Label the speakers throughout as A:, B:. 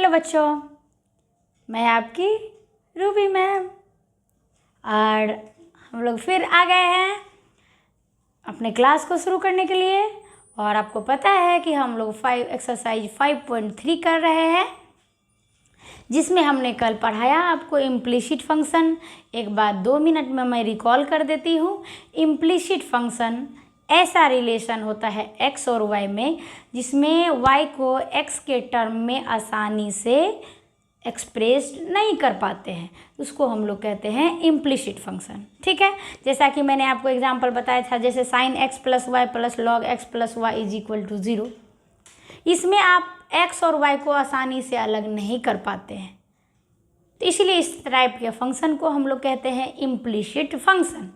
A: Hello बच्चों, मैं आपकी रूबी मैम और हम लोग फिर आ गए हैं अपने क्लास को शुरू करने के लिए। और आपको पता है कि हम लोग एक्सरसाइज 5.3 कर रहे हैं, जिसमें हमने कल पढ़ाया आपको इम्प्लिसिट फंक्शन। एक बात 2 मिनट में मैं रिकॉल कर देती हूँ। इम्प्लिसिट फंक्शन ऐसा रिलेशन होता है x और y में, जिसमें y को x के टर्म में आसानी से एक्सप्रेस्ड नहीं कर पाते हैं, उसको हम लोग कहते हैं इम्प्लिसिट फंक्शन। ठीक है, जैसा कि मैंने आपको एग्जांपल बताया था, जैसे sin x plus y plus log x plus y is equal to 0। इसमें आप x और y को आसानी से अलग नहीं कर पाते हैं, तो इसलिए इस टाइप के फंक्शन को हम लोग कहते हैं इम्प्लिसिट फंक्शन।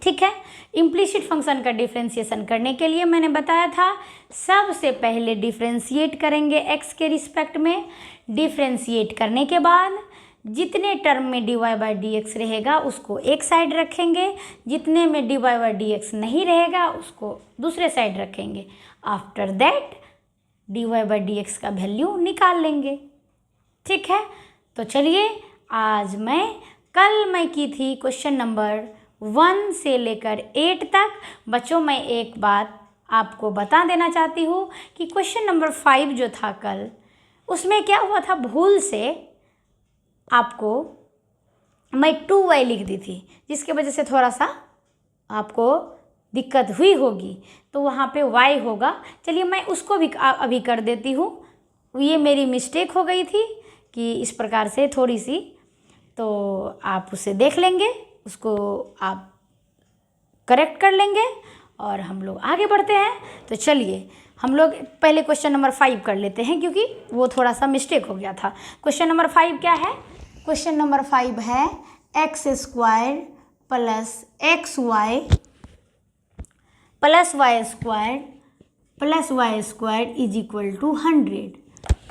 A: ठीक है, इम्प्लिसिट फंक्शन का डिफ्रेंशिएशन करने के लिए मैंने बताया था, सबसे पहले डिफ्रेंशिएट करेंगे x के रिस्पेक्ट में। डिफ्रेंशिएट करने के बाद जितने टर्म में dy बाई डी एक्स रहेगा उसको एक साइड रखेंगे, जितने में dy बाई डी एक्स नहीं रहेगा उसको दूसरे साइड रखेंगे। After that dy by d x का वैल्यू निकाल लेंगे। ठीक है, तो चलिए आज कल मैं की थी क्वेश्चन नंबर 1 से लेकर 8 तक। बच्चों, मैं एक बात आपको बता देना चाहती हूँ कि क्वेश्चन नंबर 5 जो था कल, उसमें क्या हुआ था, भूल से आपको मैं 2y लिख दी थी, जिसके वजह से थोड़ा सा आपको दिक्कत हुई होगी, तो वहाँ पे y होगा। चलिए मैं उसको भी अभी कर देती हूँ। ये मेरी मिस्टेक हो गई थी कि इस प्रकार से थोड़ी सी, तो आप उसे देख लेंगे, उसको आप करेक्ट कर लेंगे और हम लोग आगे बढ़ते हैं। तो चलिए हम लोग पहले क्वेश्चन नंबर 5 कर लेते हैं, क्योंकि वो थोड़ा सा मिस्टेक हो गया था। क्वेश्चन नंबर 5 क्या है? क्वेश्चन नंबर 5 है x square plus x y plus y square is equal to 100।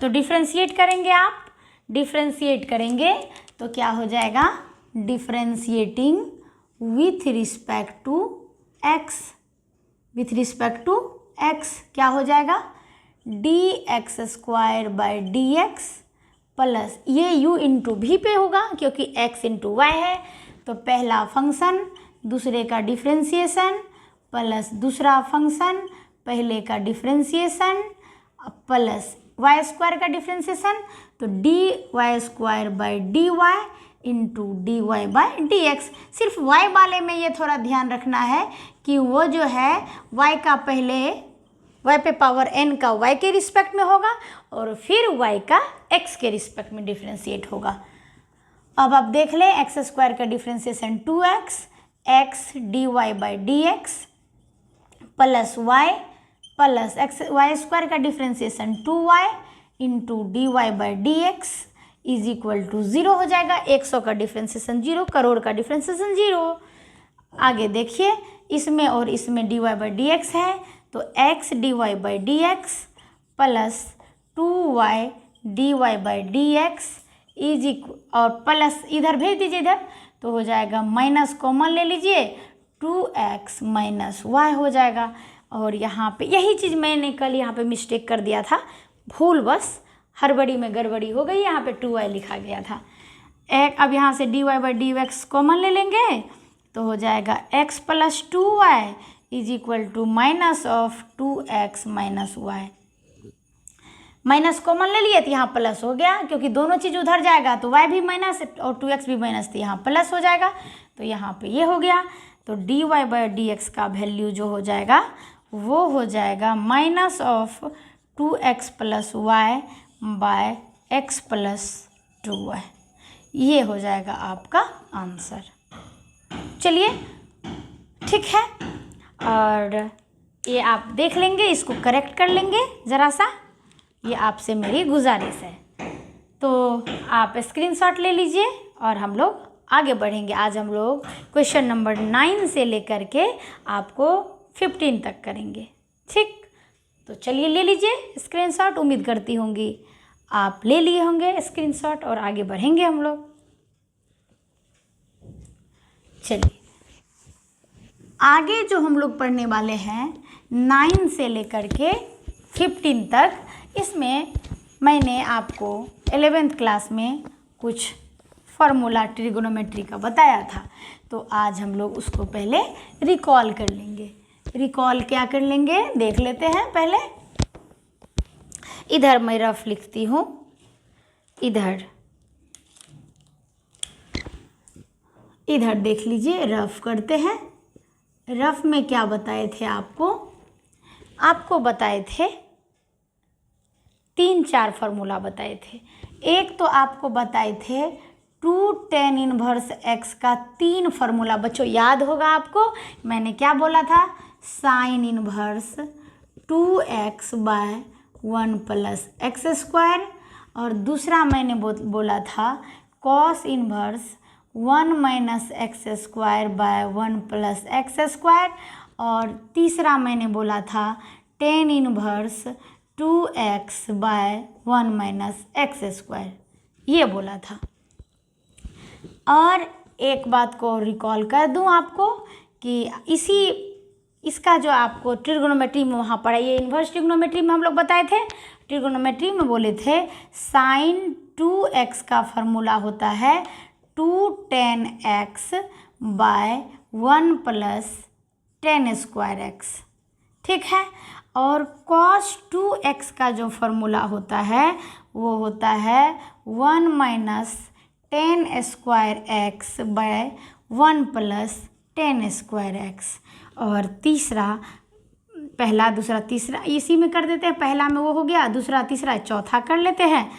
A: तो डिफ्रेंशिएट करेंगे आप, डिफ्रेंशिएट करेंगे तो क्या हो जाएगा, differentiating with respect to x, with respect to x क्या हो जाएगा, dx square by d x plus ये u इंटू भी पे होगा क्योंकि x इंटू वाई है, तो पहला फंक्शन दूसरे का डिफ्रेंशिएशन प्लस दूसरा फंक्शन पहले का डिफ्रेंशिएशन प्लस वाई स्क्वायर का डिफ्रेंशिएशन, तो d y square by d y into d y by d x. सिर्फ y वाले में ये थोड़ा ध्यान रखना है कि वो जो है y का पहले y पे पावर n का y के रिस्पेक्ट में होगा और फिर y का x के रिस्पेक्ट में डिफ्रेंशिएट होगा। अब आप देख लें, एक्स स्क्वायर का differentiation 2x, x d y by d x plus y plus x y square का differentiation 2y into d y by d x is equal to 0 हो जाएगा। 100 का डिफ्रेंशिएशन 0, करोड़ का डिफ्रेंशिएशन 0। आगे देखिए, इसमें और इसमें d y by d x है, तो x d y by d x plus 2y d y by d x is equal, और प्लस इधर भेज दीजिए इधर, तो हो जाएगा माइनस कॉमन ले लीजिए, 2x माइनस वाई हो जाएगा। और यहाँ पे यही चीज़ मैंने कल यहाँ पे मिस्टेक कर दिया था, भूल बस हड़बड़ी में गड़बड़ी हो गई, यहाँ पे 2y लिखा गया था। अब यहाँ से dy by d x common ले लेंगे, तो हो जाएगा x plus 2y is equal to minus of 2x minus y. Minus common ले लिए तो यहाँ प्लस हो गया, क्योंकि दोनों चीज़ उधर जाएगा तो y भी माइनस और 2x भी माइनस, तो यहाँ प्लस हो जाएगा, तो यहाँ पे ये हो गया। तो dy बाई डी एक्स का वैल्यू जो हो जाएगा वो हो जाएगा minus of 2x plus y by x plus 2y। ये हो जाएगा आपका आंसर। चलिए ठीक है, और ये आप देख लेंगे, इसको करेक्ट कर लेंगे ज़रा सा, ये आपसे मेरी गुजारिश है। तो आप स्क्रीनशॉट ले लीजिए और हम लोग आगे बढ़ेंगे। आज हम लोग क्वेश्चन नंबर 9 से लेकर के आपको 15 तक करेंगे। ठीक, तो चलिए ले लीजिए स्क्रीनशॉट, उम्मीद करती होंगी आप ले लिए होंगे स्क्रीनशॉट, और आगे बढ़ेंगे हम लोग। चलिए आगे जो हम लोग पढ़ने वाले हैं 9 से लेकर के 15 तक, इसमें मैंने आपको 11th क्लास में कुछ फार्मूला ट्रिगोनोमेट्री का बताया था, तो आज हम लोग उसको पहले रिकॉल कर लेंगे। रिकॉल क्या कर लेंगे देख लेते हैं। पहले इधर मैं रफ लिखती हूँ, इधर देख लीजिए, रफ करते हैं। रफ में क्या बताए थे आपको बताए थे 3-4 फार्मूला बताए थे। एक तो आपको बताए थे 2 tan इनवर्स x का 3 फार्मूला। बच्चों याद होगा आपको, मैंने क्या बोला था, sine inverse 2x by 1 plus x square, और दूसरा मैंने बोला था cos inverse 1 minus x square by 1 plus x square, और तीसरा मैंने बोला था tan inverse 2x by 1 minus x square, ये बोला था। और एक बात को रिकॉल कर दूं आपको कि इसका जो आपको ट्रिगोनोमेट्री में वहाँ पढ़ा, ये इन्वर्स ट्रिगोनोमेट्री में हम लोग बताए थे। ट्रिगोनोमेट्री में बोले थे साइन 2x का फार्मूला होता है 2 tan x by 1 plus tan square x, ठीक है। और cos 2x का जो फार्मूला होता है वो होता है 1 minus tan square x by 1 plus tan square x। और तीसरा, पहला दूसरा तीसरा इसी में कर देते हैं, पहला में वो हो गया, दूसरा तीसरा चौथा कर लेते हैं।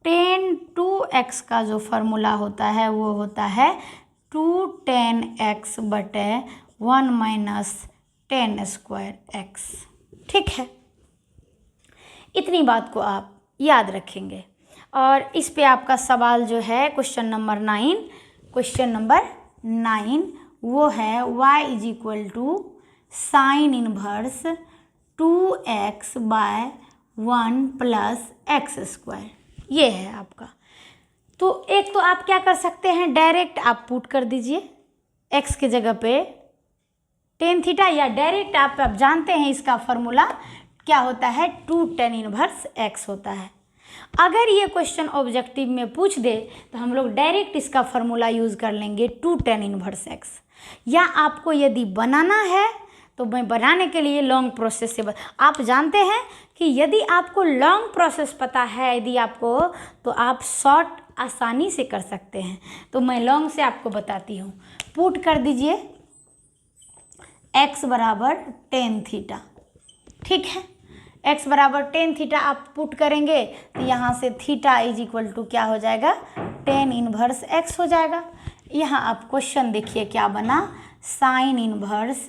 A: tan 2x का जो फार्मूला होता है वो होता है 2 tan x बटे 1 माइनस tan स्क्वायर x, ठीक है। इतनी बात को आप याद रखेंगे। और इस पे आपका सवाल जो है क्वेश्चन नंबर 9 वो है y is equal to sine inverse 2x by 1 plus x square, ये है आपका। तो एक तो आप क्या कर सकते हैं, डायरेक्ट आप पुट कर दीजिए x के जगह पे tan थीटा, या डायरेक्ट आप जानते हैं इसका फार्मूला क्या होता है 2 tan इनवर्स x होता है। अगर ये क्वेश्चन ऑब्जेक्टिव में पूछ दे तो हम लोग डायरेक्ट इसका फार्मूला यूज़ कर लेंगे 2 tan इनवर्स x। या आपको यदि बनाना है तो मैं बनाने के लिए लॉन्ग प्रोसेस से आप जानते हैं कि यदि आपको लॉन्ग प्रोसेस पता है यदि आपको, तो आप शॉर्ट आसानी से कर सकते हैं। तो मैं लॉन्ग से आपको बताती हूँ। पुट कर दीजिए x बराबर tan थीटा, ठीक है। x बराबर tan थीटा आप पुट करेंगे तो यहाँ से थीटा इज इक्वल टू क्या हो जाएगा, tan इनवर्स x हो जाएगा। यहाँ आप क्वेश्चन देखिए क्या बना, sign inverse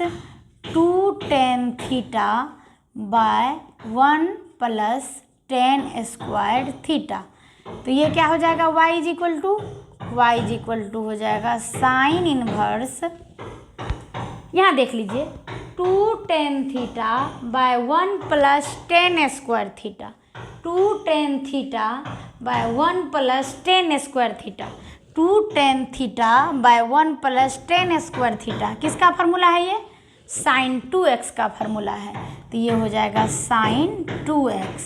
A: 2 tan theta by 1 plus tan square theta. तो ये क्या हो जाएगा, y इज इक्वल टू हो जाएगा साइन इनवर्स, यहाँ देख लीजिए 2 tan theta by 1 plus tan square theta, 2 tan theta by 1 plus tan square theta, 2 tan theta by 1 plus tan square theta किसका फार्मूला है, ये साइन 2x का फार्मूला है। तो ये हो जाएगा साइन 2x,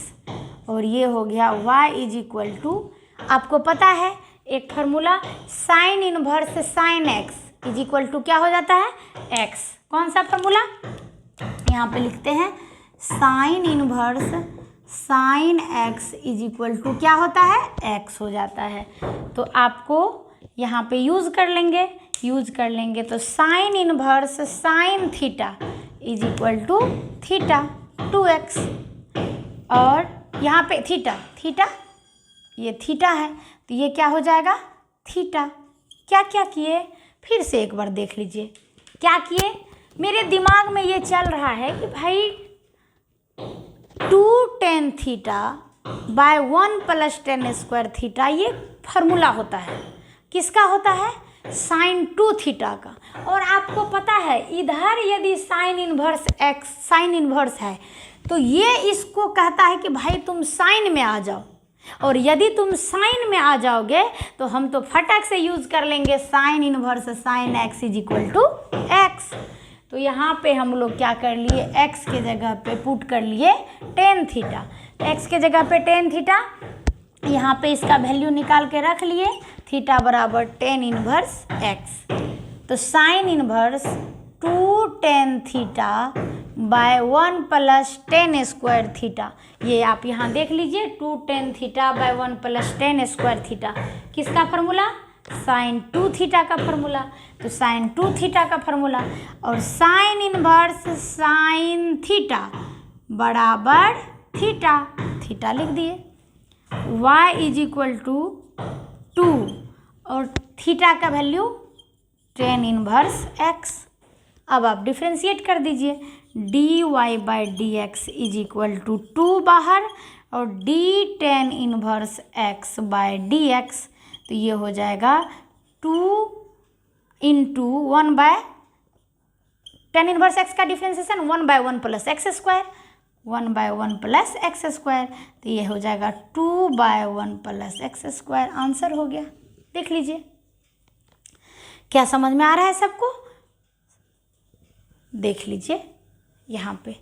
A: और ये हो गया y इज इक्वल टू, आपको पता है एक formula sine inverse sine x is equal to क्या हो जाता है, x। कौन सा फार्मूला, यहाँ पे लिखते हैं sine inverse sine x is equal to क्या होता है, x हो जाता है। तो आपको यहाँ पे यूज़ कर लेंगे तो sine inverse sine theta is equal to theta 2x, और यहाँ पे थीटा ये थीटा है तो ये क्या हो जाएगा थीटा। क्या किए, फिर से एक बार देख लीजिए क्या किए। मेरे दिमाग में ये चल रहा है कि भाई 2 tan theta by 1 plus tan square theta ये फार्मूला होता है, किसका होता है, साइन 2 थीटा का। और आपको पता है इधर यदि sign inverse x sine inverse है तो ये इसको कहता है कि भाई तुम साइन में आ जाओ, और यदि तुम साइन में आ जाओगे तो हम तो फटाक से यूज़ कर लेंगे sine inverse sine x is equal to x। तो यहाँ पे हम लोग क्या कर लिए, x के जगह पे पुट कर लिए tan थीटा। एक्स के जगह पे टेन थीटा, यहाँ पे इसका वैल्यू निकाल के रख लिए, थीटा बराबर टेन इनवर्स एक्स। तो sine inverse 2 tan theta by 1 plus ten square theta, ये आप यहाँ देख लीजिए, 2 tan theta by 1 plus ten square theta, किसका फार्मूला? साइन 2 थीटा का फार्मूला। तो साइन 2 थीटा का फार्मूला, और साइन इनवर्स साइन थीटा बराबर थीटा, थीटा लिख दिए, y इज इक्वल टू 2 और थीटा का वैल्यू टेन इनवर्स x। अब आप डिफ्रेंशिएट कर दीजिए, dy by d x is equal to 2 बाहर और d tan inverse x by d x, तो ये हो जाएगा 2 into 1 by tan inverse x का differentiation 1 by 1 plus x square, 1 by 1 plus x square, तो ये हो जाएगा 2 by 1 plus x square. Answer हो गया, देख लीजिए। क्या समझ में आ रहा है सबको? देख लीजिए यहाँ पे,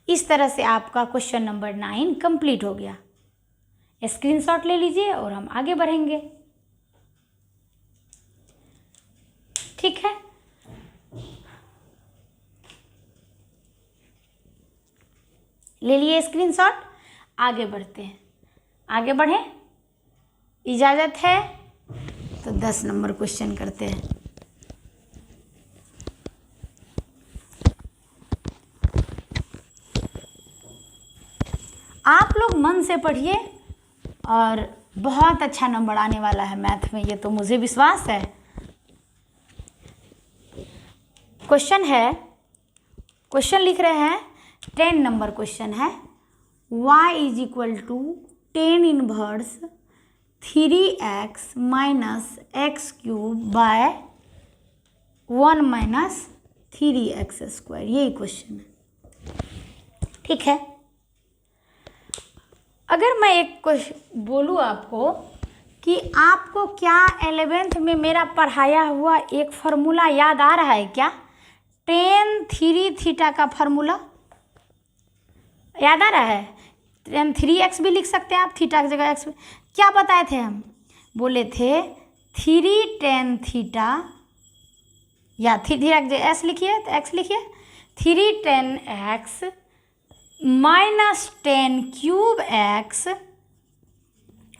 A: इस तरह से आपका क्वेश्चन नंबर 9 कंप्लीट हो गया। स्क्रीनशॉट ले लीजिए और हम आगे बढ़ेंगे, ठीक है। ले लिए स्क्रीनशॉट, आगे बढ़ते हैं, आगे बढ़ें, इजाज़त है तो 10 नंबर क्वेश्चन करते हैं। आप लोग मन से पढ़िए और बहुत अच्छा नंबर आने वाला है मैथ में, ये तो मुझे विश्वास है। क्वेश्चन है, क्वेश्चन लिख रहे हैं, 10 नंबर क्वेश्चन है, y is equal to tan inverse 3x minus x cube by 1 minus 3x square, यही क्वेश्चन है, ठीक है। अगर मैं एक क्वेश्चन बोलूँ आपको कि आपको क्या 11th में मेरा पढ़ाया हुआ एक फार्मूला याद आ रहा है क्या? टेन 3 थीटा का फार्मूला याद आ रहा है? टेन 3x भी लिख सकते हैं आप, थीटा की जगह x। क्या बताए थे हम? बोले थे 3 टेन थीटा, या थीटा की जगह s लिखिए तो x लिखिए, 3 tan x minus 10 cube x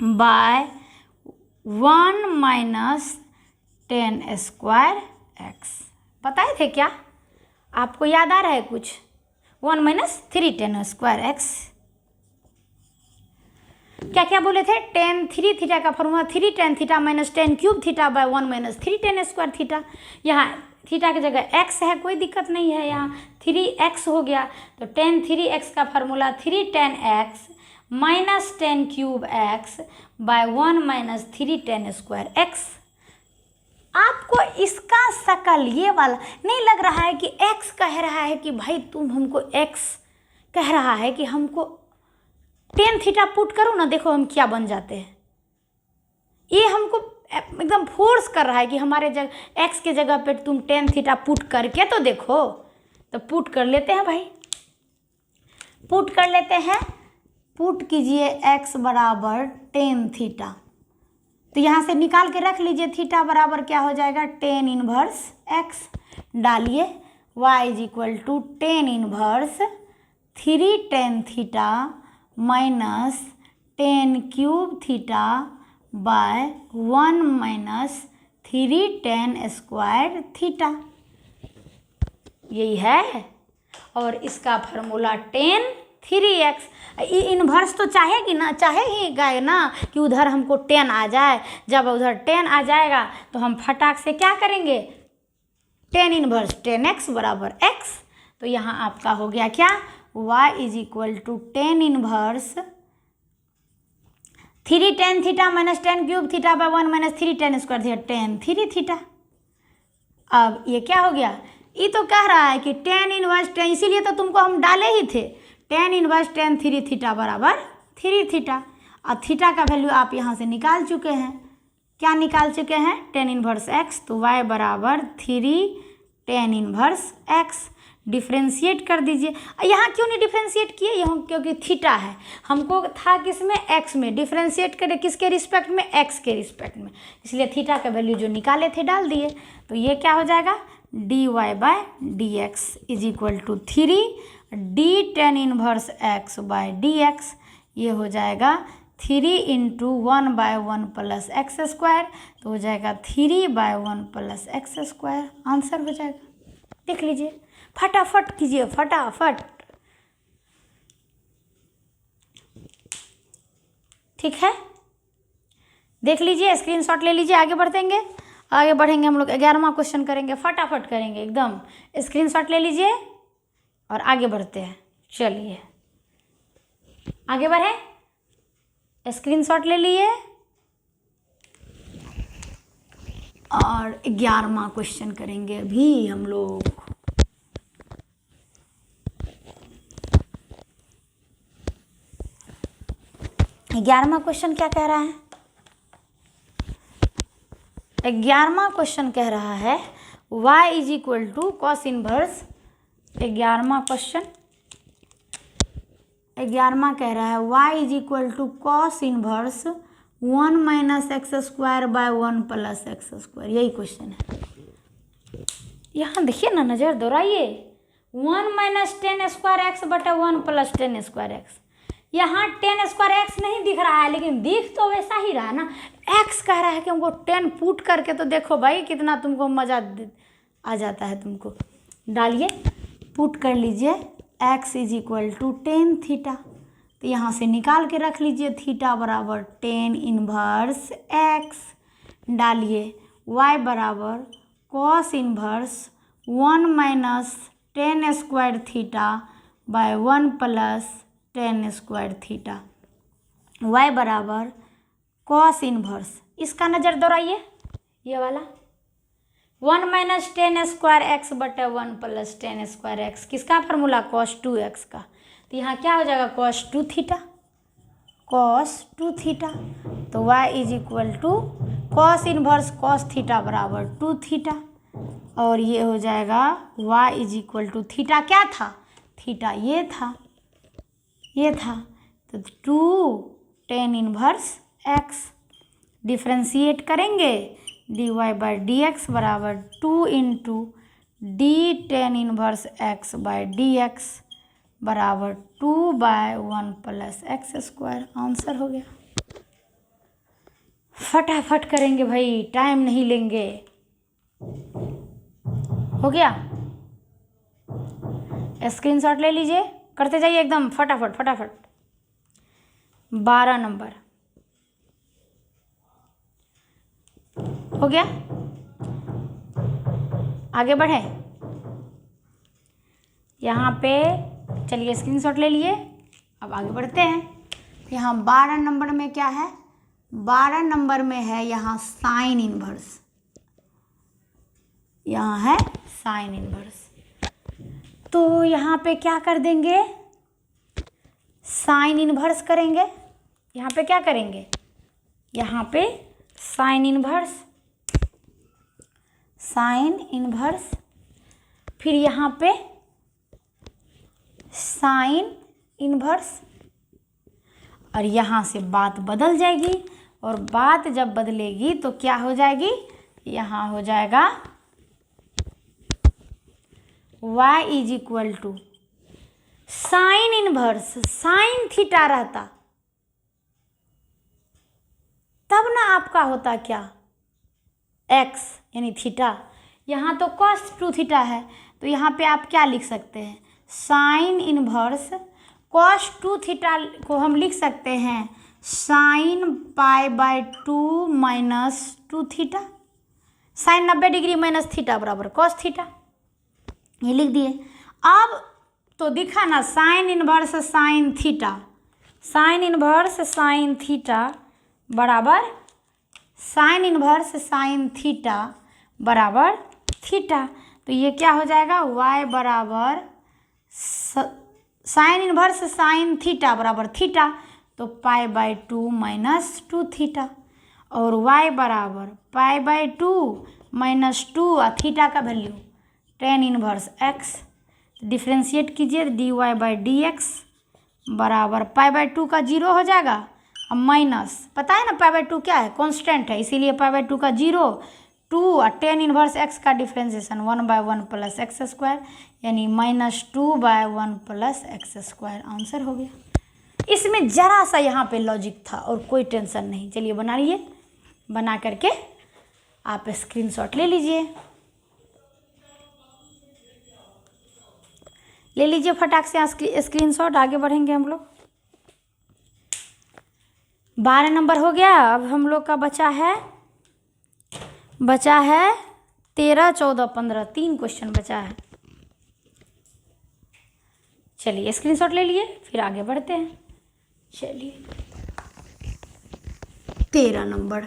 A: by 1 minus 10 square x। बताए थे क्या? आपको याद आ रहा है कुछ? 1 माइनस 3 10 स्क्वायर x। क्या क्या बोले थे? टेन 3 थीटा का formula 3 tan theta minus 10 cube theta by 1 minus 3 10 square theta. यहाँ थीटा की जगह x है, कोई दिक्कत नहीं है, यहाँ 3x हो गया, तो टेन 3x का formula 3 tan x minus 10 cube x by 1 minus 3 10 square x। आपको इसका शकल ये वाला नहीं लग रहा है कि x कह रहा है कि भाई तुम हमको x कह रहा है कि हमको टेन थीटा पुट करो ना, देखो हम क्या बन जाते हैं। ये हमको एकदम फोर्स कर रहा है कि हमारे जगह x के जगह पे तुम टेन थीटा पुट करके तो देखो। तो पुट कर लेते हैं भाई, पुट कर लेते हैं, पुट कीजिए x बराबर टेन थीटा, तो यहाँ से निकाल के रख लीजिए, थीटा बराबर क्या हो जाएगा? Tan inverse x। डालिए y is equal to tan inverse 3 tan theta minus 10 cube theta by 1 minus 3 10 square theta, यही है। और इसका फार्मूला टेन 3x। इन्वर्स तो चाहेगी ना, चाहे ही गए ना कि उधर हमको 10 आ जाए। जब उधर 10 आ जाएगा तो हम फटाक से क्या करेंगे? टेन इन्वर्स 10x बराबर x। तो यहाँ आपका हो गया क्या? y is equal to tan inverse 3 tan theta minus 10 cube theta by 1 minus 3 10 square theta, tan 3 theta. अब ये क्या हो गया? ये तो कह रहा है कि टेन इनवर्स 10, इसीलिए तो तुमको हम डाले ही थे, टेन इनवर्स 10 3 थीटा बराबर 3 थीटा। और थीटा का वैल्यू आप यहाँ से निकाल चुके हैं। क्या निकाल चुके हैं? टेन इनवर्स x, तो y बराबर 3 टेन इनवर्स x। डिफ्रेंशिएट कर दीजिए। यहाँ क्यों नहीं डिफ्रेंशिएट किए, यहाँ क्योंकि थीटा है, हमको था किसमें, एक्स में। डिफ्रेंशिएट करें किसके रिस्पेक्ट में, एक्स के रिस्पेक्ट में, इसलिए थीटा का वैल्यू जो निकाले थे डाल दिए। तो ये क्या हो जाएगा, dy by d x is equal to 3 d tan inverse x by d x, ये हो जाएगा 3 इंटू 1/1 प्लस एक्स स्क्वायर, तो हो जाएगा 3/1 प्लस एक्स स्क्वायर, आंसर हो जाएगा। देख लीजिए, फटाफट कीजिए, फटाफट। ठीक है, देख लीजिए, स्क्रीनशॉट ले लीजिए, आगे बढ़ेंगे। आगे बढ़ेंगे हम लोग 11वां क्वेश्चन करेंगे, फटाफट करेंगे एकदम। स्क्रीनशॉट ले लीजिए और आगे बढ़ते हैं। चलिए आगे बढ़े, स्क्रीनशॉट ले लिए और 11वां क्वेश्चन करेंगे अभी हम लोग। ग्यारहवां क्वेश्चन क्या कह रहा है, 11वां क्वेश्चन कह रहा है y is equal to cos inverse. 11वां क्वेश्चन, 11वां कह रहा है y is equal to cos inverse 1 minus x square by 1 plus x square, यही क्वेश्चन है। यहाँ देखिए ना, नज़र दौड़ाइए, 1 माइनस 10 स्क्वायर एक्स बटा 1 प्लस 10 स्क्वायर एक्स। यहाँ 10 स्क्वायर एक्स नहीं दिख रहा है, लेकिन दिख तो वैसा ही रहा ना। एक्स कह रहा है कि हमको 10 पुट करके तो देखो भाई कितना तुमको मज़ा आ जाता है। तुमको डालिए, पुट कर लीजिए, x is equal to 10 theta, तो यहाँ से निकाल के रख लीजिए थीटा बराबर 10 इनवर्स एक्स। डालिए y बराबर cos inverse 1 minus 10 square theta by 1 plus 10 square theta, y बराबर कॉस इनवर्स, इसका नज़र दौड़ाइए, ये वाला 1 माइनस 10 स्क्वायर एक्स बटा 1 प्लस 10 स्क्वायर एक्स, किसका फार्मूला, कॉस 2x का। तो यहाँ क्या हो जाएगा, कॉस 2 थीटा, कॉस 2 थीटा। तो y is equal to cos inverse cos theta बराबर 2 थीटा, और ये हो जाएगा y is equal to theta क्या था, थीटा ये था, ये था, तो 2 tan इनवर्स x। डिफ्रेंशिएट करेंगे, dy बाई डी एक्स बराबर 2 into D tan inverse x by d x बराबर 2/1 प्लस एक्स स्क्वायर, आंसर हो गया। फटाफट करेंगे भाई, टाइम नहीं लेंगे। हो गया, स्क्रीनशॉट ले लीजिए, करते जाइए एकदम फटाफट फटाफट। 12 नंबर हो गया, आगे बढ़े। यहाँ पे चलिए स्क्रीनशॉट ले लिए, अब आगे बढ़ते हैं। यहाँ 12 नंबर में क्या है, 12 नंबर में है यहाँ साइन इनवर्स, यहाँ है साइन इनवर्स। तो यहाँ पे क्या कर देंगे, साइन इनवर्स करेंगे। यहाँ पे क्या करेंगे, यहाँ पे साइन इनवर्स, साइन इनवर्स, फिर यहाँ पे साइन इनवर्स, और यहाँ से बात बदल जाएगी, और बात जब बदलेगी तो क्या हो जाएगी, यहाँ हो जाएगा y is equal to sine inverse sine theta रहता, तब ना आपका होता क्या, x यानी थीटा। यहाँ तो cos 2 थीटा है, तो यहाँ पे आप क्या लिख सकते हैं, साइन इनवर्स cos 2 थीटा को हम लिख सकते हैं sine π/2 minus 2 theta, sine 90 degree minus theta बराबर cos थीटा, ये लिख दिए। अब तो दिखा ना, sine inverse sine theta, sine inverse sine theta बराबर साइन इनवर्स साइन थीटा बराबर थीटा, तो ये क्या हो जाएगा, y बराबर साइन इनवर्स साइन थीटा बराबर थीटा, तो π/2 माइनस 2 थीटा, और y बराबर π/2 माइनस 2 और थीटा का value tan inverse x, differentiate कीजिए, dy बाई डी एक्स बराबर पाई बाई टू का 0 हो जाएगा, अब माइनस, पता है ना पाई बाई टू क्या है, कांस्टेंट है, इसीलिए पाई बाई टू का 0, 2 और टेन इनवर्स एक्स का डिफ्रेंसिएशन 1/1 प्लस एक्स स्क्वायर, यानी -2/1 प्लस एक्स स्क्वायर आंसर हो गया। इसमें ज़रा सा यहाँ पे लॉजिक था और कोई टेंशन नहीं। चलिए बना लीजिए, बना करके आप स्क्रीनशॉट ले लीजिए, ले लीजिए फटाक से स्क्रीनशॉट। आगे बढ़ेंगे हम लोग। 12 नंबर हो गया। अब हम लोग का बचा है 13, 14, 15, 3 क्वेश्चन बचा है। चलिए स्क्रीनशॉट ले लिए, फिर आगे बढ़ते हैं। चलिए 13 नंबर,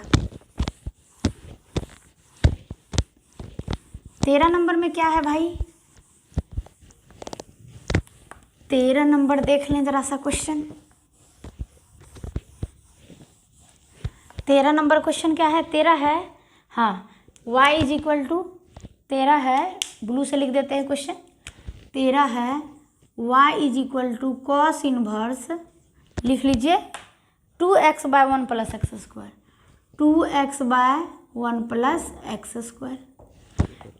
A: 13 नंबर में क्या है भाई, 13 नंबर देख लें जरा सा क्वेश्चन। 13 नंबर क्वेश्चन क्या है, 13 है, हाँ, y इज इक्वल टू 13 है, ब्लू से लिख देते हैं क्वेश्चन। 13 है y is equal to cos inverse, लिख लीजिए 2x/1 plus x square, 2x/1 plus x square.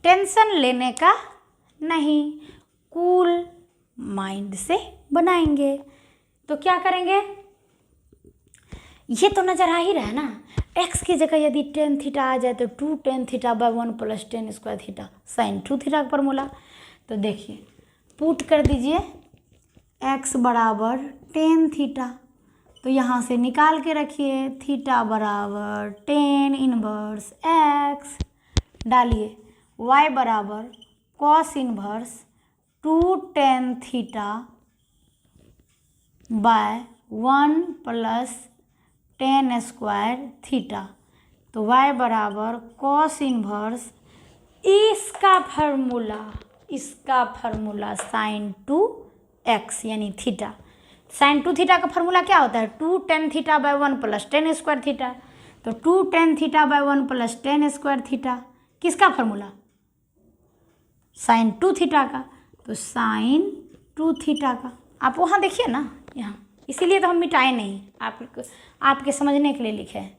A: Tension लेने का नहीं, कूल माइंड से बनाएंगे। तो क्या करेंगे, ये तो नजर आ ही रहा है ना, x की जगह यदि tan थीटा आ जाए तो 2 tan थीटा/1 plus tan square theta sine 2 theta का फॉर्मूला। तो देखिए पुट कर दीजिए x बराबर tan थीटा, तो यहाँ से निकाल के रखिए थीटा बराबर tan इनवर्स x, डालिए y बराबर cos inverse 2 tan theta by 1 plus tan square theta, तो y बराबर कॉस इनवर्स इसका फार्मूला साइन 2x यानी थीटा। साइन 2 थीटा का फार्मूला क्या होता है, 2 tan theta by 1 plus tan square theta. तो 2 tan theta by 1 plus tan square theta किसका फार्मूला, साइन 2 थीटा का, तो साइन 2 थीटा का। आप वहाँ देखिए ना, यहाँ इसीलिए तो हम मिटाए नहीं, आपके समझने के लिए लिखे हैं।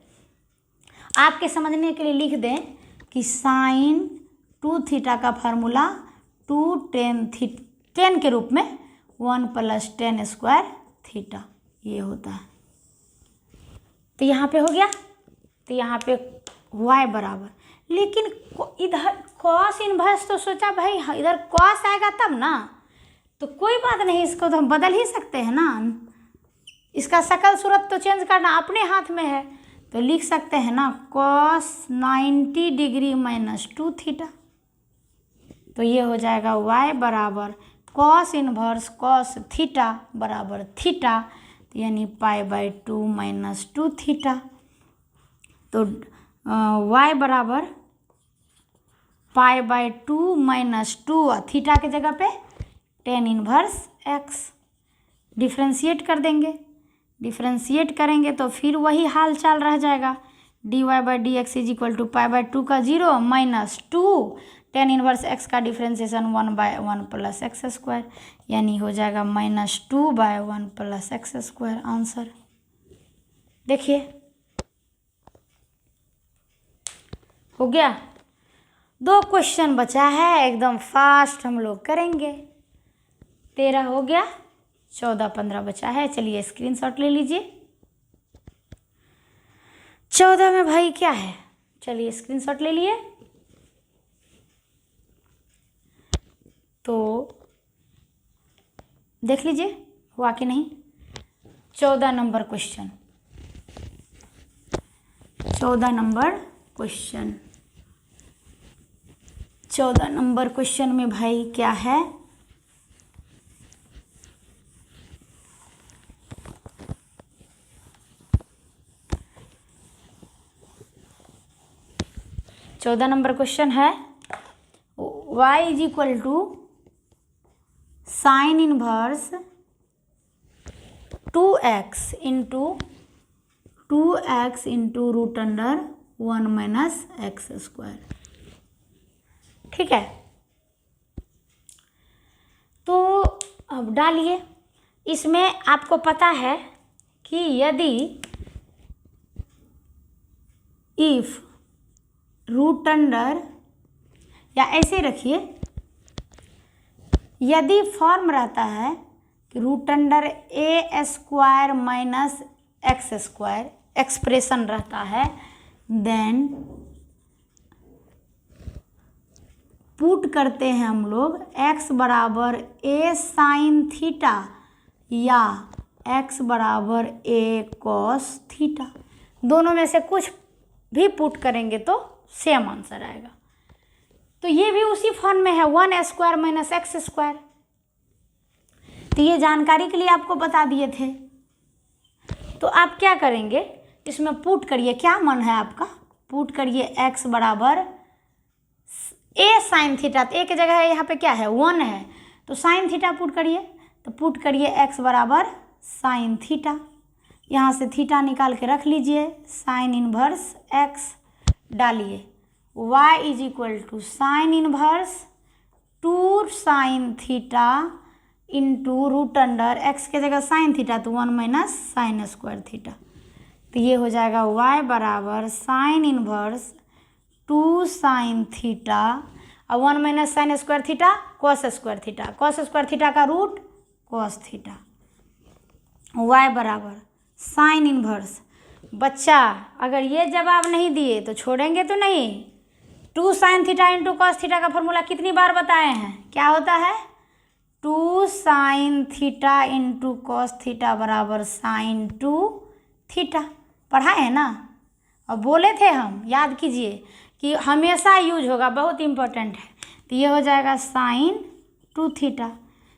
A: आपके समझने के लिए लिख दें कि साइन 2 थीटा का फार्मूला 2 tan के रूप में 1 प्लस tan स्क्वायर थीटा ये होता है। तो यहाँ पे हो गया, तो यहाँ पे y बराबर, लेकिन इधर कॉस इनवर्स, तो सोचा भाई इधर कॉस आएगा तब ना, तो कोई बात नहीं, इसको तो हम बदल ही सकते हैं ना, इसका शकल सूरत तो चेंज करना अपने हाथ में है। तो लिख सकते हैं ना cos 90 डिग्री माइनस 2 थीटा, तो ये हो जाएगा y बराबर cos इनवर्स cos थीटा बराबर थीटा, यानी π/2 माइनस 2 थीटा। तो y बराबर π/2 माइनस 2 और थीटा के जगह पे tan इनवर्स x, डिफ्रेंशिएट कर देंगे। डिफ्रेंशिएट करेंगे तो फिर वही हाल चाल रह जाएगा, dy by d x is equal to π/2 का 0 माइनस 2 tan इनवर्स x का डिफ्रेंशिएशन 1/1 प्लस एक्स स्क्वायर, यानी हो जाएगा -2/1 प्लस एक्स स्क्वायर आंसर। देखिए हो गया। 2 क्वेश्चन बचा है, एकदम फास्ट हम लोग करेंगे। 13 हो गया, 14, 15 बचा है। चलिए स्क्रीनशॉट ले लीजिए। 14 में भाई क्या है, चलिए स्क्रीनशॉट ले लिए। तो देख लीजिए हुआ कि नहीं। 14 number question, 14 number question, 14 number question में भाई क्या है, चौदह नंबर क्वेश्चन है y is equal to sine inverse 2x into root under 1 minus x square. ठीक है, तो अब डालिए। इसमें आपको पता है कि यदि इफ रूट अंडर, या ऐसे रखिए, यदि फॉर्म रहता है कि root under a square minus x square expression रहता है, देन पुट करते हैं हम लोग x बराबर a साइन थीटा या x बराबर a कॉस थीटा। दोनों में से कुछ भी पुट करेंगे तो सेम आंसर आएगा। तो ये भी उसी फॉर्म में है, 1 स्क्वायर माइनस एक्स स्क्वायर। तो ये जानकारी के लिए आपको बता दिए थे। तो आप क्या करेंगे, इसमें पुट करिए, क्या मन है आपका, पुट करिए x बराबर a साइन थीटा। तो एक जगह है, यहाँ पे क्या है 1 है, तो साइन थीटा पुट करिए। तो पुट करिए x बराबर साइन थीटा, यहाँ से थीटा निकाल के रख लीजिए, साइन इनवर्स x डालिए, y is equal to sine inverse 2 sine theta into root under x के जगह साइन थीटा तो 1 माइनस साइन स्क्वायर थीटा। तो ये हो जाएगा y बराबर साइन इनवर्स 2 साइन थीटा और 1 minus sine square theta cos square theta, cos square theta का रूट कॉस थीटा। y बराबर साइन इनवर्स। बच्चा अगर ये जवाब नहीं दिए तो छोड़ेंगे तो नहीं। 2 sine theta into cos theta का फॉर्मूला कितनी बार बताए हैं, क्या होता है 2 sine theta into cos theta बराबर साइन 2 थीटा। पढ़ाए हैं ना, और बोले थे हम, याद कीजिए कि हमेशा यूज होगा, बहुत इम्पोर्टेंट है। तो ये हो जाएगा sine 2 theta,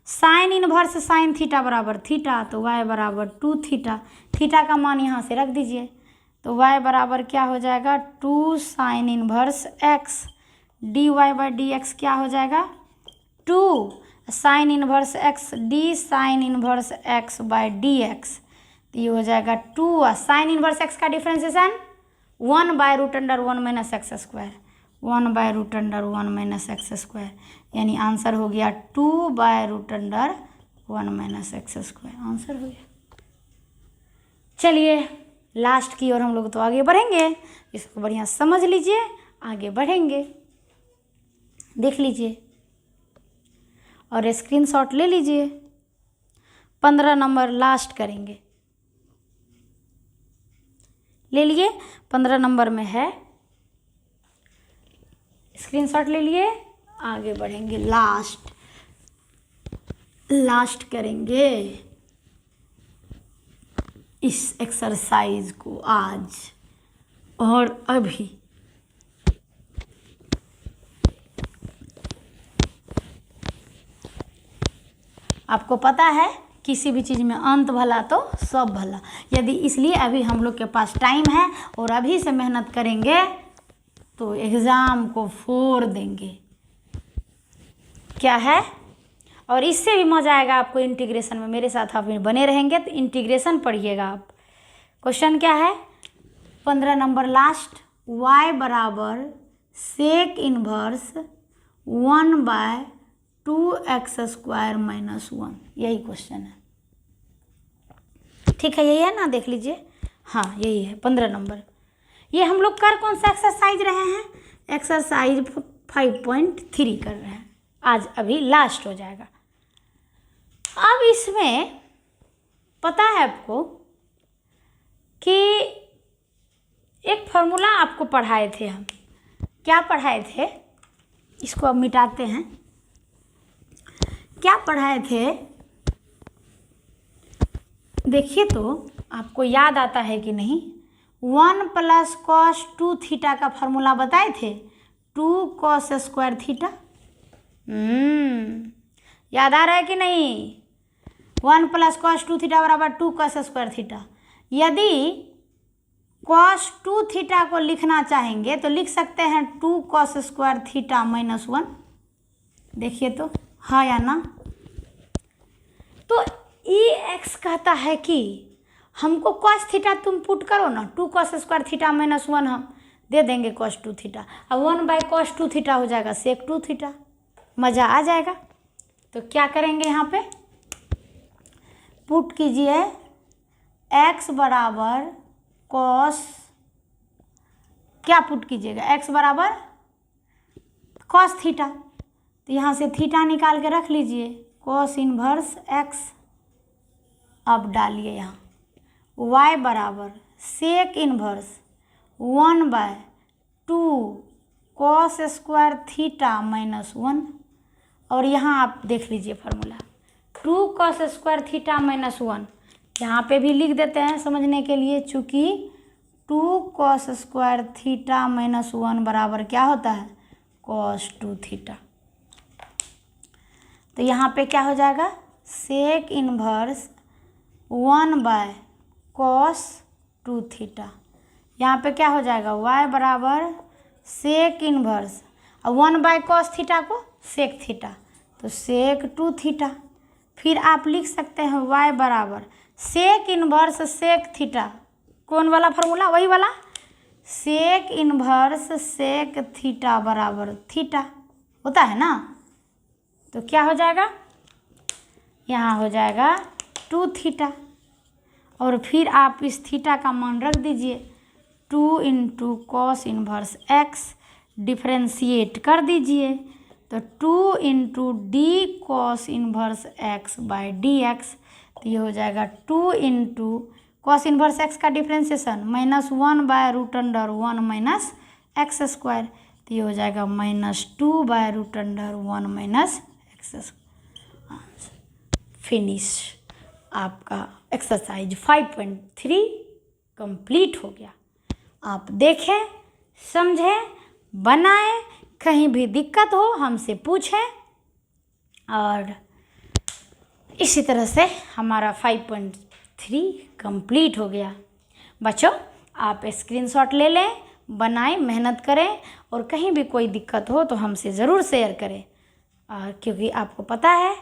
A: sine inverse sine theta बराबर थीटा, तो y बराबर 2 थीटा। थीटा का मान यहाँ से रख दीजिए, तो y बराबर क्या हो जाएगा 2 sine inverse x dy by d x क्या हो जाएगा 2 sine inverse x d sine inverse x by d x. तो ये हो जाएगा 2 साइन इनवर्स x का differentiation 1 by root under 1 minus x square, 1 by root under 1 minus x square, यानी answer हो गया 2 by root under 1 minus x square, answer हो गया। चलिए लास्ट की ओर हम लोग तो आगे बढ़ेंगे, इसको बढ़िया समझ लीजिए, आगे बढ़ेंगे, देख लीजिए और स्क्रीनशॉट ले लीजिए। 15 नंबर लास्ट करेंगे, ले लिए, 15 नंबर में है, स्क्रीनशॉट ले लिए, आगे बढ़ेंगे, लास्ट करेंगे इस एक्सरसाइज को आज और अभी। आपको पता है किसी भी चीज़ में अंत भला तो सब भला, यदि इसलिए अभी हम लोग के पास टाइम है और अभी से मेहनत करेंगे तो एग्ज़ाम को फोड़ देंगे, क्या है। और इससे भी मज़ा आएगा आपको इंटीग्रेशन में, मेरे साथ आप बने रहेंगे तो इंटीग्रेशन पढ़िएगा आप। क्वेश्चन क्या है 15 नंबर लास्ट, y बराबर sec inverse 1 by 2x square minus 1, यही क्वेश्चन है, ठीक है, यही है ना, देख लीजिए, हाँ यही है 15 नंबर। ये हम लोग कर कौन सा एक्सरसाइज रहे हैं, एक्सरसाइज 5.3 कर रहे हैं, आज अभी लास्ट हो जाएगा। अब इसमें पता है आपको कि एक फॉर्मूला आपको पढ़ाए थे हम, क्या पढ़ाए थे, इसको अब मिटाते हैं, क्या पढ़ाए थे देखिए तो आपको याद आता है कि नहीं। 1 प्लस कॉस 2 थीटा का फॉर्मूला बताए थे, 2 कॉस स्क्वायर थीटा, याद आ रहा है कि नहीं। 1 प्लस कॉस 2 थीटा बराबर 2 कॉस स्क्वायर थीटा। यदि कॉस 2 थीटा को लिखना चाहेंगे तो लिख सकते हैं 2 कॉस स्क्वायर थीटा माइनस 1, देखिए तो हाँ या ना। तो EX कहता है कि हमको कॉस थीटा तुम पुट करो ना, 2 कॉस स्क्वायर थीटा माइनस 1 हम दे देंगे कॉस 2 थीटा, अब 1 बाय कॉस 2 थीटा हो जाएगा सेक 2 थीटा, मज़ा आ जाएगा। तो क्या करेंगे यहाँ पे, पुट कीजिए x बराबर कॉस, क्या पुट कीजिएगा, x बराबर कॉस थीटा, तो यहाँ से थीटा निकाल के रख लीजिए, कॉस इनवर्स x। अब डालिए यहाँ y बराबर sec inverse 1/2 cos square theta minus 1। और यहाँ आप देख लीजिए formula 2 cos square theta minus 1, यहाँ पे भी लिख देते हैं समझने के लिए, चूँकि 2 कॉस स्क्वायर थीटा माइनस 1 बराबर क्या होता है, कॉस 2 थीटा। तो यहाँ पे क्या हो जाएगा, सेक इनवर्स 1/cos 2 थीटा। यहाँ पे क्या हो जाएगा, y बराबर सेक इनवर्स 1/cos थीटा को सेक थीटा, तो सेक 2 थीटा। फिर आप लिख सकते हैं y बराबर सेक इनवर्स सेक थीटा, कौन वाला फार्मूला, वही वाला, सेक इनवर्स सेक थीटा बराबर थीटा होता है ना। तो क्या हो जाएगा, यहाँ हो जाएगा 2 थीटा। और फिर आप इस थीटा का मान रख दीजिए, 2 into cos inverse x, differentiate कर दीजिए, तो 2 into D cos inverse x by d x, तो ये हो जाएगा 2 इंटू कॉस इनवर्स x का डिफ्रेंशिएशन -1/√1 माइनस एक्स स्क्वायर, तो ये हो जाएगा -2/√1 माइनस एक्स स्क्वायर। फिनिश, आपका एक्सरसाइज 5.3 कंप्लीट हो गया। आप देखें, समझें, बनाएं, कहीं भी दिक्कत हो हमसे पूछें। और इसी तरह से हमारा 5.3 कंप्लीट हो गया। बच्चों, आप स्क्रीनशॉट ले लें, बनाएं, मेहनत करें, और कहीं भी कोई दिक्कत हो तो हमसे ज़रूर शेयर करें, क्योंकि आपको पता है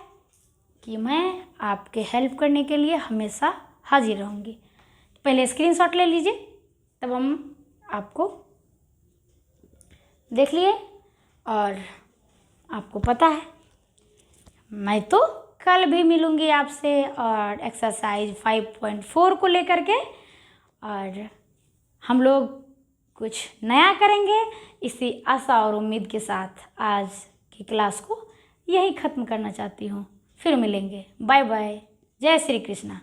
A: कि मैं आपके हेल्प करने के लिए हमेशा हाजिर रहूँगी। पहले स्क्रीनशॉट ले लीजिए, तब हम आपको देख लिए। और आपको पता है मैं तो कल भी मिलूँगी आपसे, और एक्सरसाइज 5.4 को लेकर के, और हम लोग कुछ नया करेंगे। इसी आशा और उम्मीद के साथ आज की क्लास को यही ख़त्म करना चाहती हूँ। फिर मिलेंगे, बाय बाय, जय श्री कृष्णा।